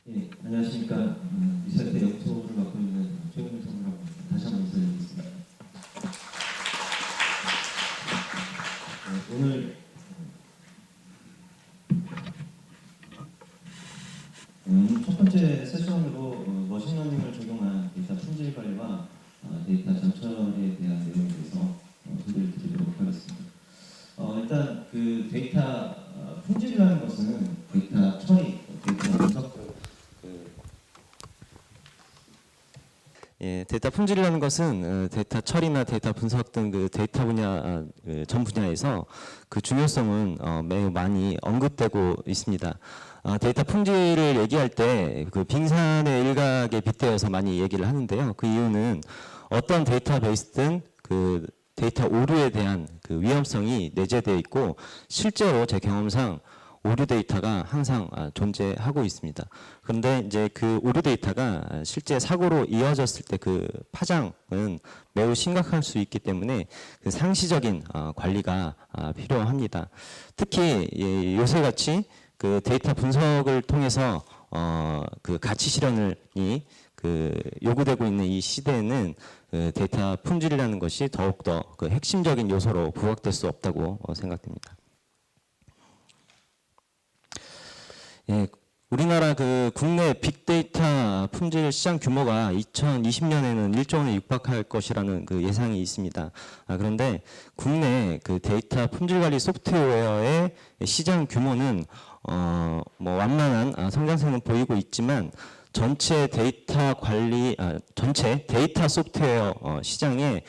예, 안녕하십니까. 이사대 연구소를 맡고 있는 최근일 선수라고 다시 한번 인사드리겠습니다. 오늘 첫 번째 세션으로 머신러닝을 적용한 데이터 품질 관리와 데이터 전처리에 대한 내용에 대해서 소개를 드리도록 하겠습니다. 일단 그 데이터 품질이라는 것은 데이터 처리, 데이터 분석 데이터 품질이라는 것은 데이터 처리나 데이터 분석 등 그 데이터 분야 전 분야에서 그 중요성은 매우 많이 언급되고 있습니다. 데이터 품질을 얘기할 때 그 빙산의 일각에 빗대어서 많이 얘기를 하는데요. 그 이유는 어떤 데이터베이스든 그 데이터 오류에 대한 그 위험성이 내재되어 있고 실제로 제 경험상 오류 데이터가 항상 존재하고 있습니다. 그런데 이제 그 오류 데이터가 실제 사고로 이어졌을 때 그 파장은 매우 심각할 수 있기 때문에 그 상시적인 관리가 필요합니다. 특히 요새같이 그 데이터 분석을 통해서 그 가치 실현이 그 요구되고 있는 이 시대에는 그 데이터 품질이라는 것이 더욱더 그 핵심적인 요소로 부각될 수 없다고 생각됩니다. 예, 우리나라 그 국내 빅데이터 품질 시장 규모가 2020년에는 1조 원에 육박할 것이라는 그 예상이 있습니다. 그런데 국내 그 데이터 품질 관리 소프트웨어의 시장 규모는 뭐 완만한 성장세는 보이고 있지만 전체 데이터 관리, 전체 데이터 소프트웨어 시장에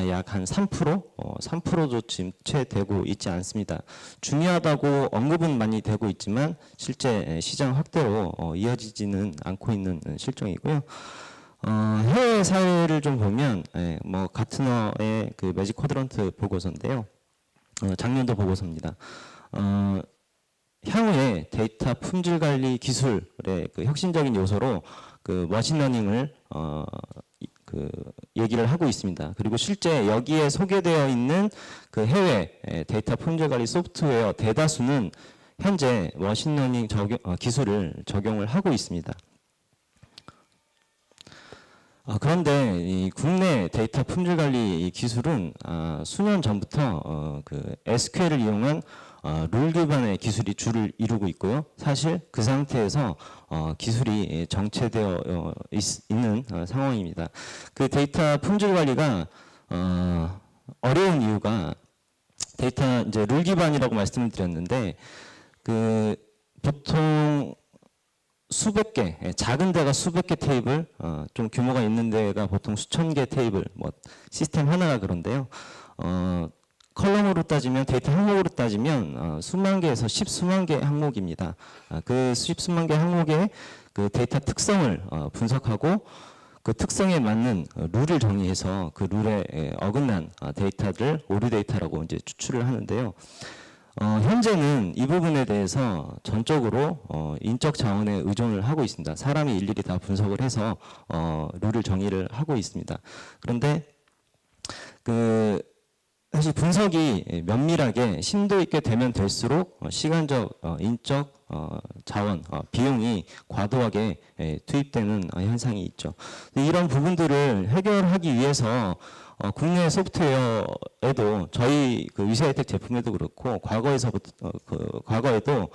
약 한 3%도 지금 채 되고 있지 않습니다. 중요하다고 언급은 많이 되고 있지만 실제 시장 확대로 이어지지는 않고 있는 실정이고요. 해외 사례를 좀 보면 뭐 가트너의 그 매직 쿼드런트 보고서인데요. 작년도 보고서입니다. 향후에 데이터 품질 관리 기술의 그 혁신적인 요소로 그 머신러닝을 그 얘기를 하고 있습니다. 그리고 실제 여기에 소개되어 있는 그 해외 데이터 품질 관리 소프트웨어 대다수는 현재 머신러닝 기술을 적용을 하고 있습니다. 그런데 이 국내 데이터 품질 관리 기술은 수년 전부터 그 SQL을 이용한 룰 기반의 기술이 주를 이루고 있고요. 사실 그 상태에서 기술이 정체되어 있는 상황입니다. 그 데이터 품질 관리가 어려운 이유가 데이터 이제 룰 기반이라고 말씀을 드렸는데 그 보통 수백 개, 작은 데가 수백 개 테이블, 좀 규모가 있는 데가 보통 수천 개 테이블, 뭐 시스템 하나가 그런데요. 컬럼으로 따지면 데이터 항목으로 따지면 수만 개에서 십수만 개 항목입니다. 그 십수만 개 항목의 그 데이터 특성을 분석하고 그 특성에 맞는 룰을 정의해서 그 룰에 어긋난 데이터를 오류 데이터라고 이제 추출을 하는데요. 현재는 이 부분에 대해서 전적으로 인적 자원에 의존을 하고 있습니다. 사람이 일일이 다 분석을 해서 룰을 정의를 하고 있습니다. 그런데 그 사실 분석이 면밀하게 심도 있게 되면 될수록 시간적, 인적 자원, 비용이 과도하게 투입되는 현상이 있죠. 이런 부분들을 해결하기 위해서 국내 소프트웨어에도 저희 그 위세하이텍 제품에도 그렇고 과거에도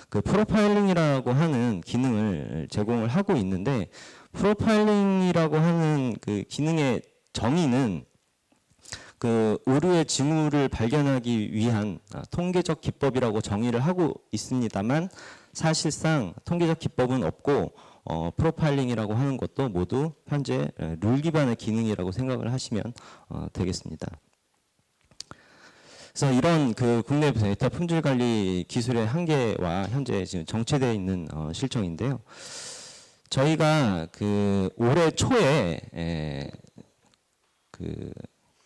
그 프로파일링이라고 하는 기능을 제공을 하고 있는데 프로파일링이라고 하는 그 기능의 정의는 그 오류의 징후를 발견하기 위한 통계적 기법이라고 정의를 하고 있습니다만 사실상 통계적 기법은 없고 프로파일링이라고 하는 것도 모두 현재 룰 기반의 기능이라고 생각을 하시면 되겠습니다. 그래서 이런 그 국내 데이터 품질 관리 기술의 한계와 현재 지금 정체되어 있는 실정인데요. 저희가 그 올해 초에 그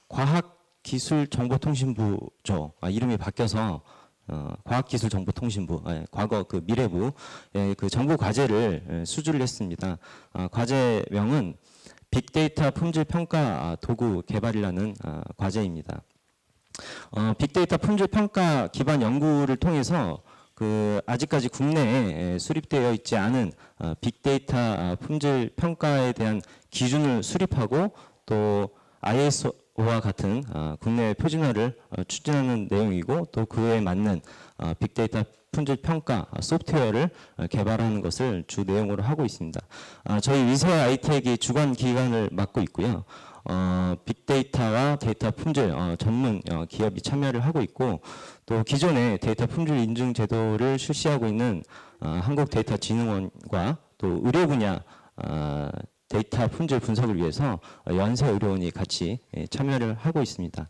과학기술정보통신부죠. 이름이 바뀌어서 과학기술정보통신부, 과거 그 미래부 그 정부 과제를 수주를 했습니다. 과제명은 빅데이터 품질 평가 도구 개발이라는 과제입니다. 빅데이터 품질 평가 기반 연구를 통해서 아직까지 국내에 수립되어 있지 않은 빅데이터 품질 평가에 대한 기준을 수립하고 또 ISO와 같은 국내 표준화를 추진하는 내용이고 또 그에 맞는 빅데이터 품질 평가 소프트웨어를 개발하는 것을 주 내용으로 하고 있습니다. 저희 위세 아이텍이 주관 기관을 맡고 있고요. 빅데이터와 데이터 품질 전문 기업이 참여를 하고 있고 또 기존의 데이터 품질 인증 제도를 실시하고 있는 한국데이터진흥원과 또 의료 분야 데이터 품질 분석을 위해서 연세의료원이 같이 참여를 하고 있습니다.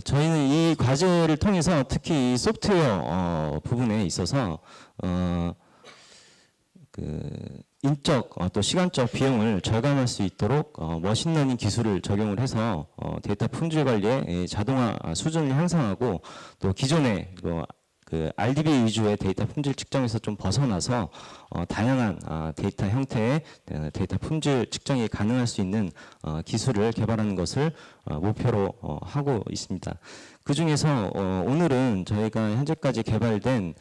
저희는 이 과제를 통해서 특히 이 소프트웨어 부분에 있어서 인적 또 시간적 비용을 절감할 수 있도록 머신러닝 기술을 적용을 해서 데이터 품질 관리의 자동화 수준을 향상하고 또 기존의 RDB 위주의 데이터 품질 측정에서 좀 벗어나서 다양한 데이터 형태의 데이터 품질 측정이 가능할 수 있는 기술을 개발하는 것을 목표로 하고 있습니다. 그 중에서 오늘은 저희가 현재까지 개발된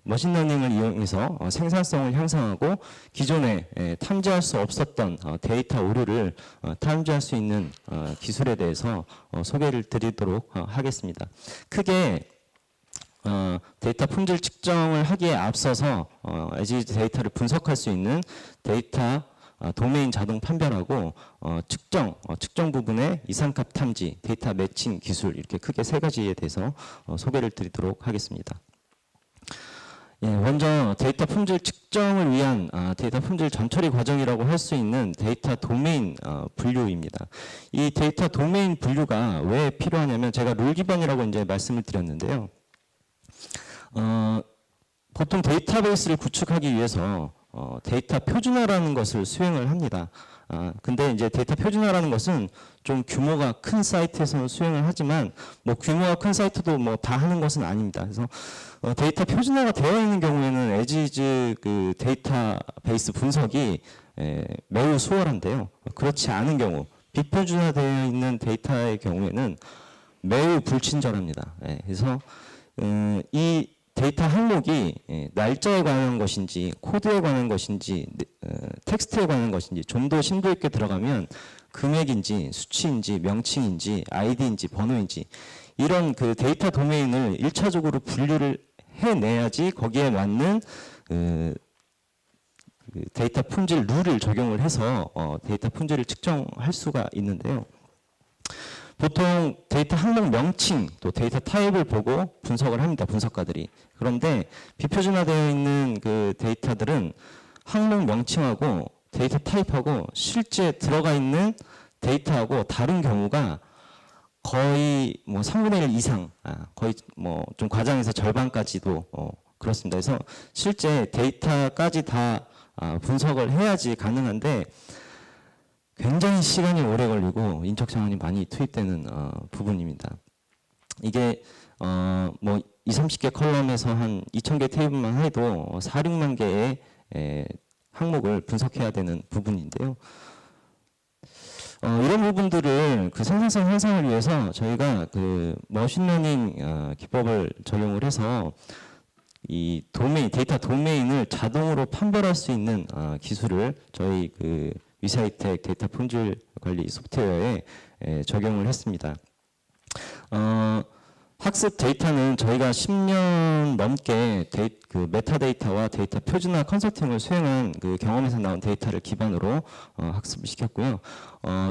머신러닝을 이용해서 생산성을 향상하고 기존에 탐지할 수 없었던 데이터 오류를 탐지할 수 있는 기술에 대해서 소개를 드리도록 하겠습니다. 크게 데이터 품질 측정을 하기에 앞서서 에지 데이터를 분석할 수 있는 데이터 도메인 자동 판별하고 측정 부분의 이상값 탐지, 데이터 매칭 기술 이렇게 크게 세 가지에 대해서 소개를 드리도록 하겠습니다. 먼저 데이터 품질 측정을 위한 데이터 품질 전처리 과정이라고 할 수 있는 데이터 도메인 분류입니다. 이 데이터 도메인 분류가 왜 필요하냐면 제가 룰 기반이라고 이제 말씀을 드렸는데요. 보통 데이터베이스를 구축하기 위해서 데이터 표준화라는 것을 수행을 합니다. 근데 이제 데이터 표준화라는 것은 좀 규모가 큰 사이트에서는 수행을 하지만 뭐 규모가 큰 사이트도 뭐 다 하는 것은 아닙니다. 그래서 데이터 표준화가 되어 있는 경우에는 에지즈 데이터베이스 분석이 매우 수월한데요. 그렇지 않은 경우 비표준화되어 있는 데이터의 경우에는 매우 불친절합니다. 그래서 이 데이터 항목이 날짜에 관한 것인지 코드에 관한 것인지 텍스트에 관한 것인지 좀 더 심도 있게 들어가면 금액인지 수치인지 명칭인지 아이디인지 번호인지 이런 데이터 도메인을 1차적으로 분류를 해내야지 거기에 맞는 데이터 품질 룰을 적용을 해서 데이터 품질을 측정할 수가 있는데요. 보통 데이터 항목 명칭 또 데이터 타입을 보고 분석을 합니다. 분석가들이. 그런데 비표준화되어 있는 데이터들은 항목 명칭하고 데이터 타입하고 실제 들어가 있는 데이터하고 다른 경우가 거의 뭐 3분의 1 이상, 거의 뭐 좀 과장해서 절반까지도 그렇습니다. 그래서 실제 데이터까지 다 분석을 해야지 가능한데 굉장히 시간이 오래 걸리고 인적 자원이 많이 투입되는 부분입니다. 이게 뭐 20-30개 컬럼에서 한 2,000개 테이블만 해도 4-6만 개의 항목을 분석해야 되는 부분인데요. 이런 부분들을 생산성 향상을 위해서 저희가 머신러닝 기법을 적용을 해서 이 데이터 도메인을 자동으로 판별할 수 있는 기술을 저희 위사이텍 데이터 품질 관리 소프트웨어에 적용을 했습니다. 학습 데이터는 저희가 10년 넘게 메타데이터와 데이터 표준화 컨설팅을 수행한 경험에서 나온 데이터를 기반으로 학습을 시켰고요.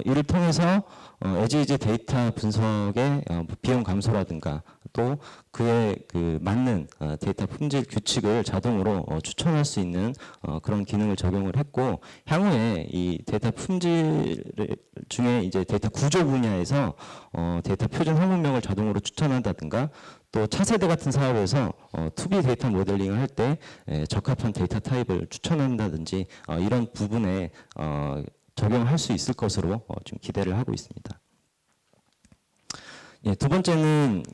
이를 통해서 에지이지 데이터 분석의 비용 감소라든가 또 그에 맞는 데이터 품질 규칙을 자동으로 추천할 수 있는 그런 기능을 적용을 했고 향후에 이 데이터 품질 중에 이제 데이터 구조 분야에서 데이터 표준 항목명을 자동으로 추천한다든가 또 차세대 같은 사업에서 투비 데이터 모델링을 할 때 적합한 데이터 타입을 추천한다든지 이런 부분에 적용할 수 있을 것으로 좀 기대를 하고 있습니다. 두 번째는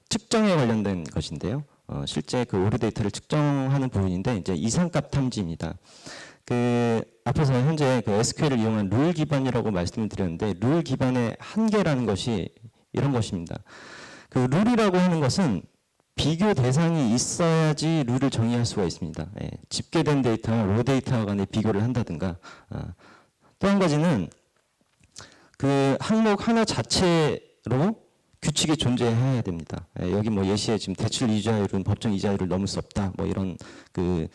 측정에 관련된 것인데요. 실제 오류 데이터를 측정하는 부분인데 이제 이상값 탐지입니다. 앞에서 현재 SQL을 이용한 룰 기반이라고 말씀을 드렸는데 룰 기반의 한계라는 것이 이런 것입니다. 그 룰이라고 하는 것은 비교 대상이 있어야지 룰을 정의할 수가 있습니다. 예, 집계된 데이터와 로 데이터와 간의 비교를 한다든가, 또 한 가지는 그 항목 하나 자체로 규칙이 존재해야 됩니다. 예, 여기 뭐 예시에 지금 대출 이자율은 법정 이자율을 넘을 수 없다, 뭐 이런 그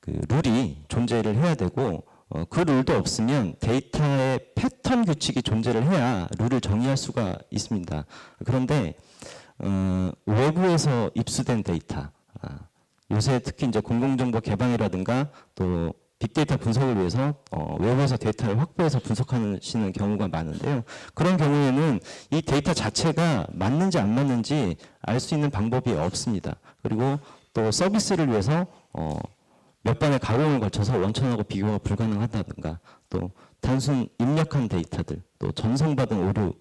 룰이 존재를 해야 되고, 그 룰도 없으면 데이터의 패턴 규칙이 존재를 해야 룰을 정의할 수가 있습니다. 그런데 외부에서 입수된 데이터, 요새 특히 이제 공공정보 개방이라든가 또 빅데이터 분석을 위해서 외부에서 데이터를 확보해서 분석하시는 경우가 많은데요. 그런 경우에는 이 데이터 자체가 맞는지 안 맞는지 알 수 있는 방법이 없습니다. 그리고 또 서비스를 위해서 몇 번의 가공을 거쳐서 원천하고 비교가 불가능하다든가, 또 단순 입력한 데이터들, 또 전송받은 오류,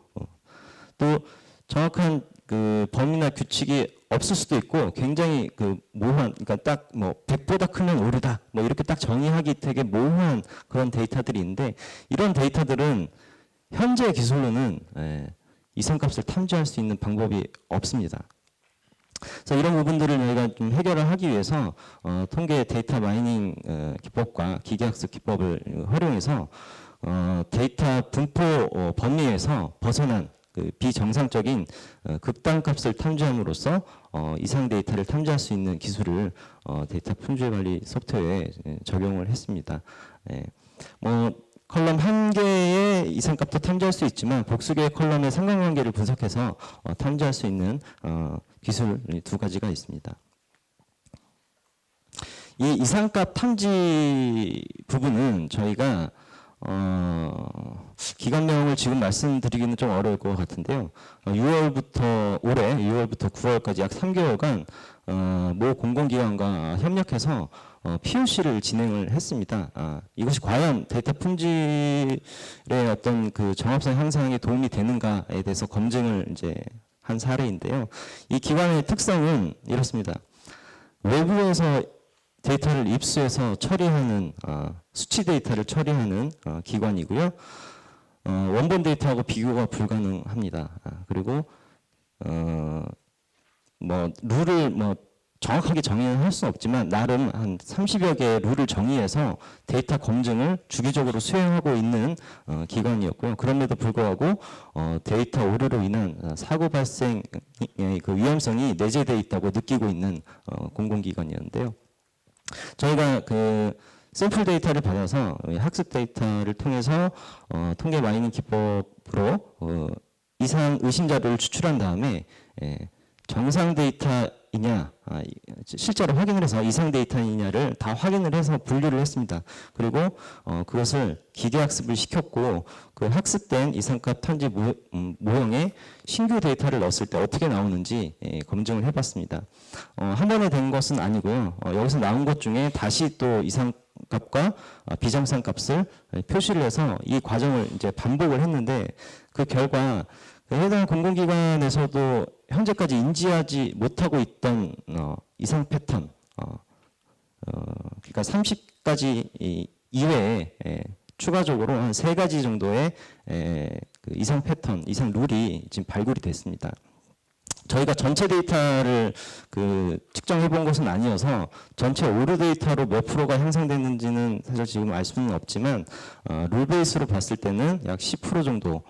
또 정확한 그 범위나 규칙이 없을 수도 있고 굉장히 그 모호한, 그러니까 딱 뭐 100보다 크면 오류다, 뭐 이렇게 딱 정의하기 되게 모호한 그런 데이터들이 있는데, 이런 데이터들은 현재 기술로는 이상값을 탐지할 수 있는 방법이 없습니다. 그래서 이런 부분들을 저희가 좀 해결을 하기 위해서 통계 데이터 마이닝 기법과 기계학습 기법을 활용해서 데이터 분포 범위에서 벗어난 그 비정상적인 극단값을 탐지함으로써 이상 데이터를 탐지할 수 있는 기술을 데이터 품질 관리 소프트웨어에 적용을 했습니다. 뭐 컬럼 한 개의 이상값도 탐지할 수 있지만 복수 개의 컬럼의 상관관계를 분석해서 탐지할 수 있는 기술 두 가지가 있습니다. 이 이상값 탐지 부분은 저희가 기간명을 지금 말씀드리기는 좀 어려울 것 같은데요. 6월부터 올해 6월부터 9월까지 약 3개월간 모 공공기관과 협력해서 POC를 진행을 했습니다. 이것이 과연 데이터 품질의 어떤 그 정합성 향상에 도움이 되는가에 대해서 검증을 이제 한 사례인데요. 이 기관의 특성은 이렇습니다. 외부에서 데이터를 입수해서 처리하는 수치 데이터를 처리하는 기관이고요. 원본 데이터하고 비교가 불가능합니다. 그리고 뭐 룰을 뭐 정확하게 정의는 할 수는 없지만 나름 한 30여 개의 룰을 정의해서 데이터 검증을 주기적으로 수행하고 있는 기관이었고요. 그럼에도 불구하고 데이터 오류로 인한 사고 발생 그 위험성이 내재되어 있다고 느끼고 있는 공공기관이었는데요. 저희가 그 샘플 데이터를 받아서 학습 데이터를 통해서 통계 마이닝 기법으로 이상 의심 자료를 추출한 다음에 정상 데이터이냐 실제로 확인을 해서 이상 데이터이냐를 다 확인을 해서 분류를 했습니다. 그리고 그것을 기계학습을 시켰고 그 학습된 이상값 탐지 모형에 신규 데이터를 넣었을 때 어떻게 나오는지 검증을 해봤습니다. 한 번에 된 것은 아니고요. 여기서 나온 것 중에 다시 또 이상값과 비정상값을 표시를 해서 이 과정을 이제 반복을 했는데 그 결과 해당 공공기관에서도 현재까지 인지하지 못하고 있던 이상 패턴, 그러니까 30가지 이외에 추가적으로 한 3가지 정도의 그 이상 패턴, 이상 룰이 지금 발굴이 됐습니다. 저희가 전체 데이터를 그 측정해 본 것은 아니어서 전체 오류 데이터로 몇 프로가 형성됐는지는 사실 지금 알 수는 없지만 룰 베이스로 봤을 때는 약 10% 정도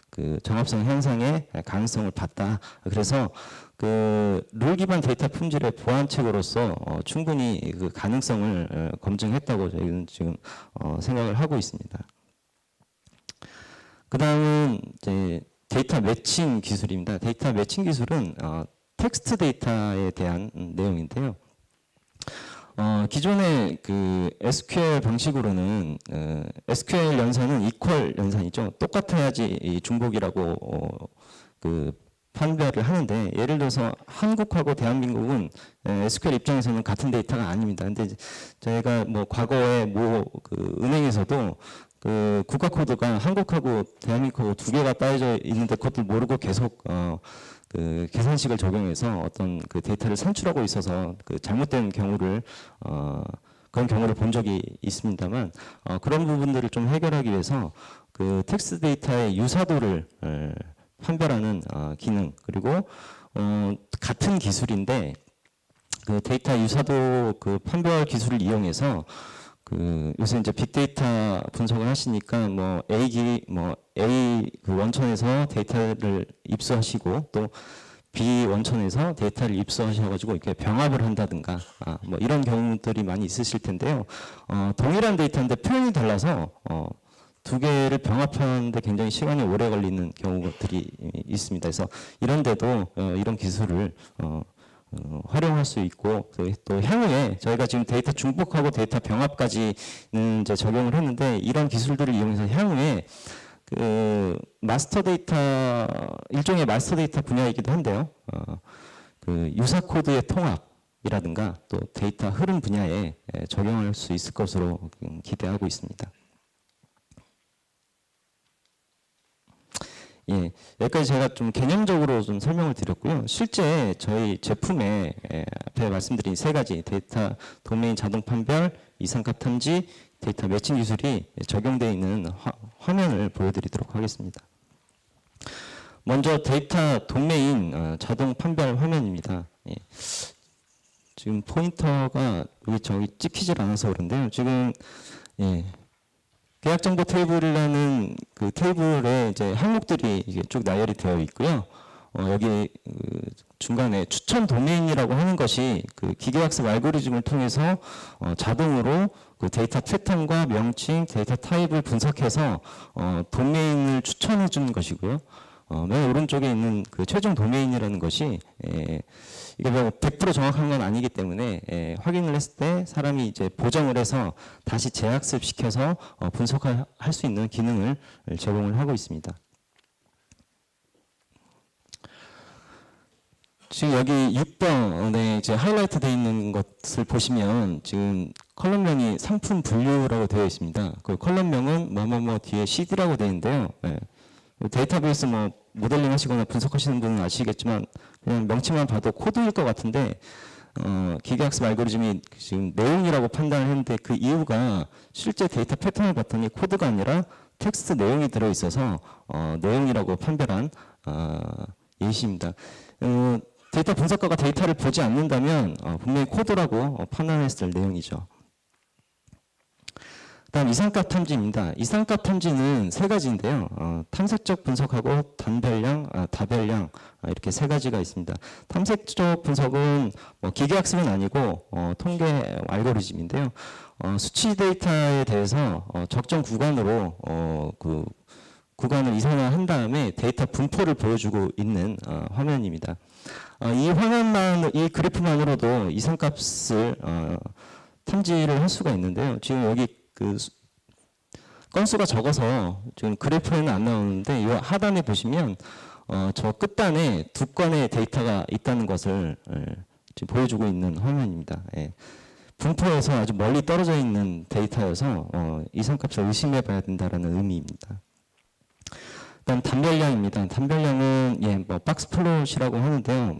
그 정합성 향상의 가능성을 봤다. 그래서 그 룰 기반 데이터 품질의 보완책으로서 충분히 그 가능성을 검증했다고 저희는 지금 생각을 하고 있습니다. 그 다음은 이제 데이터 매칭 기술입니다. 데이터 매칭 기술은 텍스트 데이터에 대한 내용인데요. 기존의 그 SQL 방식으로는 SQL 연산은 이퀄 연산이죠. 똑같아야지 이 중복이라고 그 판별을 하는데, 예를 들어서 한국하고 대한민국은 SQL 입장에서는 같은 데이터가 아닙니다. 근데 저희가 뭐 과거에 그 은행에서도 그 국가 코드가 한국하고 대한민국하고 2개가 따여져 있는데 그것들 모르고 계속 그 계산식을 적용해서 어떤 그 데이터를 산출하고 있어서 그 잘못된 경우를 그런 경우를 본 적이 있습니다만, 그런 부분들을 좀 해결하기 위해서 그 텍스트 데이터의 유사도를 판별하는 기능, 그리고 같은 기술인데 그 데이터 유사도 그 판별 기술을 이용해서 그 요새 이제 빅데이터 분석을 하시니까 뭐 A 그 원천에서 데이터를 입수하시고 또 B 원천에서 데이터를 입수하셔가지고 이렇게 병합을 한다든가 뭐 이런 경우들이 많이 있으실 텐데요. 동일한 데이터인데 표현이 달라서 두 개를 병합하는데 굉장히 시간이 오래 걸리는 경우들이 있습니다. 그래서 이런데도 이런 기술을 활용할 수 있고 또 향후에 저희가 지금 데이터 중복하고 데이터 병합까지는 이제 적용을 했는데 이런 기술들을 이용해서 향후에 그 마스터 데이터 일종의 마스터 데이터 분야이기도 한데요. 그 유사 코드의 통합이라든가 또 데이터 흐름 분야에 적용할 수 있을 것으로 기대하고 있습니다. 예, 여기까지 제가 좀 개념적으로 좀 설명을 드렸고요. 실제 저희 제품에 앞에 말씀드린 세 가지 데이터 도메인 자동 판별, 이상값 탐지, 데이터 매칭 기술이 적용되어 있는 화면을 보여드리도록 하겠습니다. 먼저 데이터 도메인 자동 판별 화면입니다. 예. 지금 포인터가 여기 저기 찍히질 않아서 그런데요. 지금 예. 계약정보 테이블이라는 그 테이블에 이제 항목들이 이게 쭉 나열이 되어 있고요. 여기 그 중간에 추천 도메인이라고 하는 것이 그 기계학습 알고리즘을 통해서 자동으로 그 데이터 패턴과 명칭, 데이터 타입을 분석해서 도메인을 추천해 주는 것이고요. 맨 오른쪽에 있는 그 최종 도메인이라는 것이 이게 뭐 100% 정확한 건 아니기 때문에 확인을 했을 때 사람이 이제 보정을 해서 다시 재학습시켜서 분석할 수 있는 기능을 제공을 하고 있습니다. 지금 여기 6번에 이제 하이라이트 되어 있는 것을 보시면 지금 컬럼명이 상품 분류라고 되어 있습니다. 그 컬럼명은 뭐뭐뭐 뒤에 CD라고 되어 있는데요. 데이터베이스 뭐 모델링 하시거나 분석하시는 분은 아시겠지만 그냥 명칭만 봐도 코드일 것 같은데 기계학습 알고리즘이 지금 내용이라고 판단을 했는데 그 이유가 실제 데이터 패턴을 봤더니 코드가 아니라 텍스트 내용이 들어있어서 내용이라고 판별한 예시입니다. 데이터 분석가가 데이터를 보지 않는다면 분명히 코드라고 판단했을 내용이죠. 다음 이상값 탐지입니다. 이상값 탐지는 세 가지인데요. 탐색적 분석하고 단별량, 다별량 이렇게 세 가지가 있습니다. 탐색적 분석은 뭐 기계학습은 아니고 통계 알고리즘인데요. 수치 데이터에 대해서 적정 구간으로 그 구간을 이상화한 다음에 데이터 분포를 보여주고 있는 화면입니다. 이 그래프만으로도 이상값을 탐지를 할 수가 있는데요. 지금 여기 그 건수가 적어서 지금 그래프에는 안 나오는데 이 하단에 보시면 저 끝단에 두 건의 데이터가 있다는 것을 지금 보여주고 있는 화면입니다. 예. 분포에서 아주 멀리 떨어져 있는 데이터여서 이상값을 의심해 봐야 된다는 의미입니다. 일단 단별량입니다. 단별량은 뭐 박스 플롯이라고 하는데요.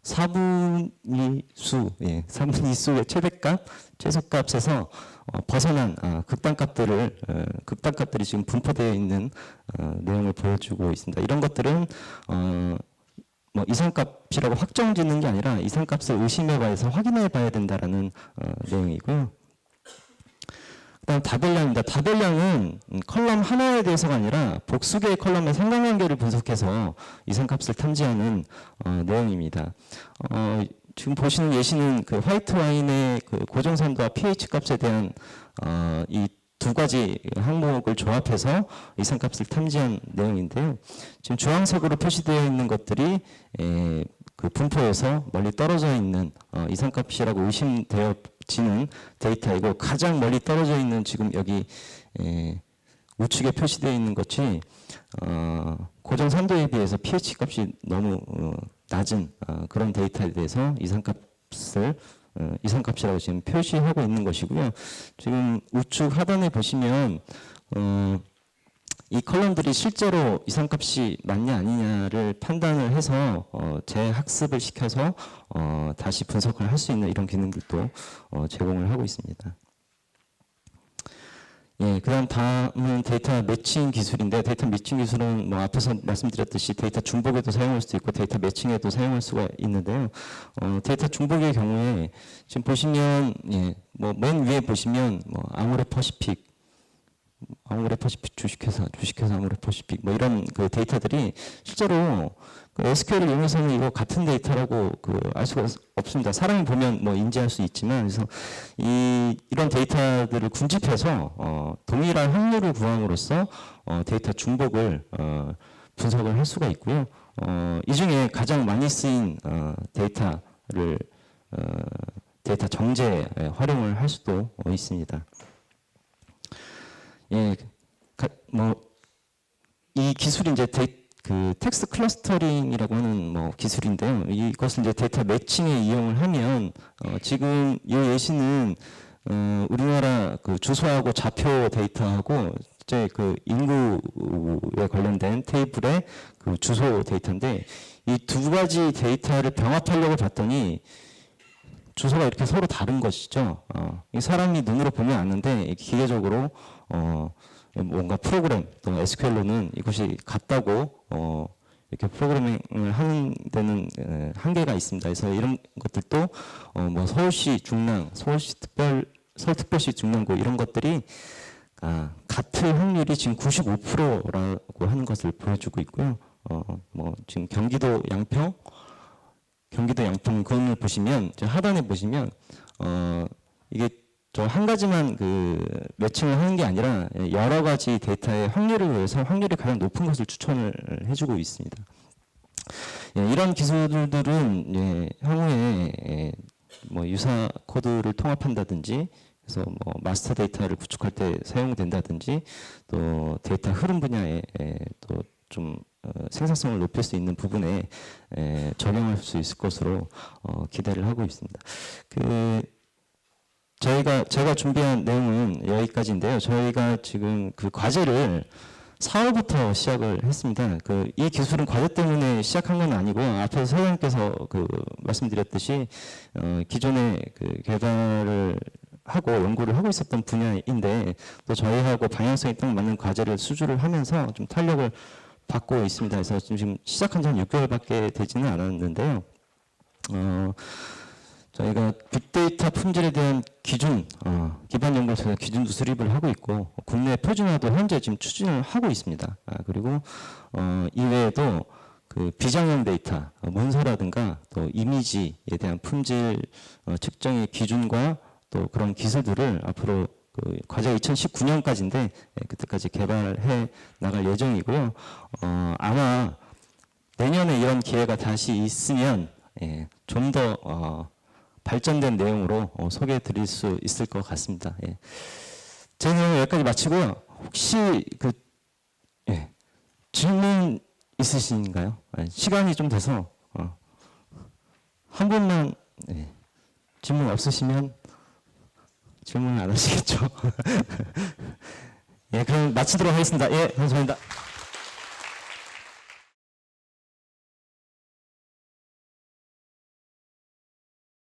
4분위수의 최대값, 최소값에서 벗어난 극단값들이 지금 분포되어 있는 내용을 보여주고 있습니다. 이런 것들은 뭐 이상값이라고 확정짓는 게 아니라 이상값을 의심해봐서 확인해봐야 된다라는 내용이고요. 그다음 다별량입니다. 다별량은 컬럼 하나에 대해서가 아니라 복수 개의 컬럼의 상관관계를 분석해서 이상값을 탐지하는 내용입니다. 지금 보시는 예시는 그 화이트 와인의 그 고정산도와 pH 값에 대한 이 두 가지 항목을 조합해서 이상값을 탐지한 내용인데요. 지금 주황색으로 표시되어 있는 것들이 그 분포에서 멀리 떨어져 있는 이상값이라고 의심되어지는 데이터이고 가장 멀리 떨어져 있는 지금 여기 우측에 표시되어 있는 것이 고정 산도에 비해서 pH 값이 너무 낮은 그런 데이터에 대해서 이상값이라고 지금 표시하고 있는 것이고요. 지금 우측 하단에 보시면 이 컬럼들이 실제로 이상값이 맞냐 아니냐를 판단을 해서 재학습을 시켜서 다시 분석을 할 수 있는 이런 기능들도 제공을 하고 있습니다. 예, 그다음 다음은 데이터 매칭 기술인데 데이터 매칭 기술은 뭐 앞에서 말씀드렸듯이 데이터 중복에도 사용할 수도 있고 데이터 매칭에도 사용할 수가 있는데요. 데이터 중복의 경우에 지금 보시면 예, 뭐 맨 위에 보시면 뭐 아모레퍼시픽 주식회사 아모레퍼시픽 뭐 이런 그 데이터들이 실제로 그 SQL을 이용해서는 이거 같은 데이터라고 그 알 수가 없습니다. 사람이 보면 뭐 인지할 수 있지만 그래서 이런 데이터들을 군집해서 동일한 확률을 구함으로써 데이터 중복을 분석을 할 수가 있고요. 이 중에 가장 많이 쓰인 데이터를 데이터 정제에 활용을 할 수도 있습니다. 예, 뭐 이 기술이 이제 그 텍스트 클러스터링이라고 하는 뭐 기술인데요. 이것을 이제 데이터 매칭에 이용을 하면 지금 이 예시는 우리나라 그 주소하고 좌표 데이터하고 이제 그 인구에 관련된 테이블의 그 주소 데이터인데 이 두 가지 데이터를 병합하려고 봤더니 주소가 이렇게 서로 다른 것이죠. 이 사람이 눈으로 보면 아는데 기계적으로 뭔가 프로그램 또 SQL로는 이것이 같다고 이렇게 프로그래밍을 하는 데는 한계가 있습니다. 그래서 이런 것들도 뭐 서울시 중랑, 서울특별시 중랑구 이런 것들이 같을 확률이 지금 95%라고 하는 것을 보여주고 있고요. 뭐 지금 경기도 양평 그걸 보시면 하단에 보시면 이게 저 한 가지만 그 매칭을 하는 게 아니라 여러 가지 데이터의 확률을 위해서 확률이 가장 높은 것을 추천을 해주고 있습니다. 예, 이런 기술들은 향후에 뭐 유사 코드를 통합한다든지 그래서 뭐 마스터 데이터를 구축할 때 사용된다든지 또 데이터 흐름 분야에 또 좀 생산성을 높일 수 있는 부분에 적용할 수 있을 것으로 기대를 하고 있습니다. 제가 준비한 내용은 여기까지인데요. 저희가 지금 그 과제를 4월부터 시작을 했습니다. 이 기술은 과제 때문에 시작한 건 아니고 앞에서 사장님께서 말씀드렸듯이 기존에 개발을 하고 연구를 하고 있었던 분야인데 또 저희하고 방향성에 딱 맞는 과제를 수주를 하면서 좀 탄력을 받고 있습니다. 그래서 지금 시작한 지 한 6개월밖에 되지는 않았는데요. 저희가 빅데이터 품질에 대한 기준, 기반 연구소에서 기준도 수립을 하고 있고 국내 표준화도 현재 지금 추진을 하고 있습니다. 그리고 이외에도 그 비장형 데이터, 문서라든가 또 이미지에 대한 품질 측정의 기준과 또 그런 기술들을 앞으로 그 과제가 2019년까지인데 그때까지 개발해 나갈 예정이고요. 아마 내년에 이런 기회가 다시 있으면 좀 더 발전된 내용으로 소개해 드릴 수 있을 것 같습니다. 제 내용은 여기까지 마치고요. 혹시 질문 있으신가요? 시간이 좀 돼서 한 분만 질문 없으시면 질문 안 하시겠죠? 예, 그럼 마치도록 하겠습니다. 예, 감사합니다.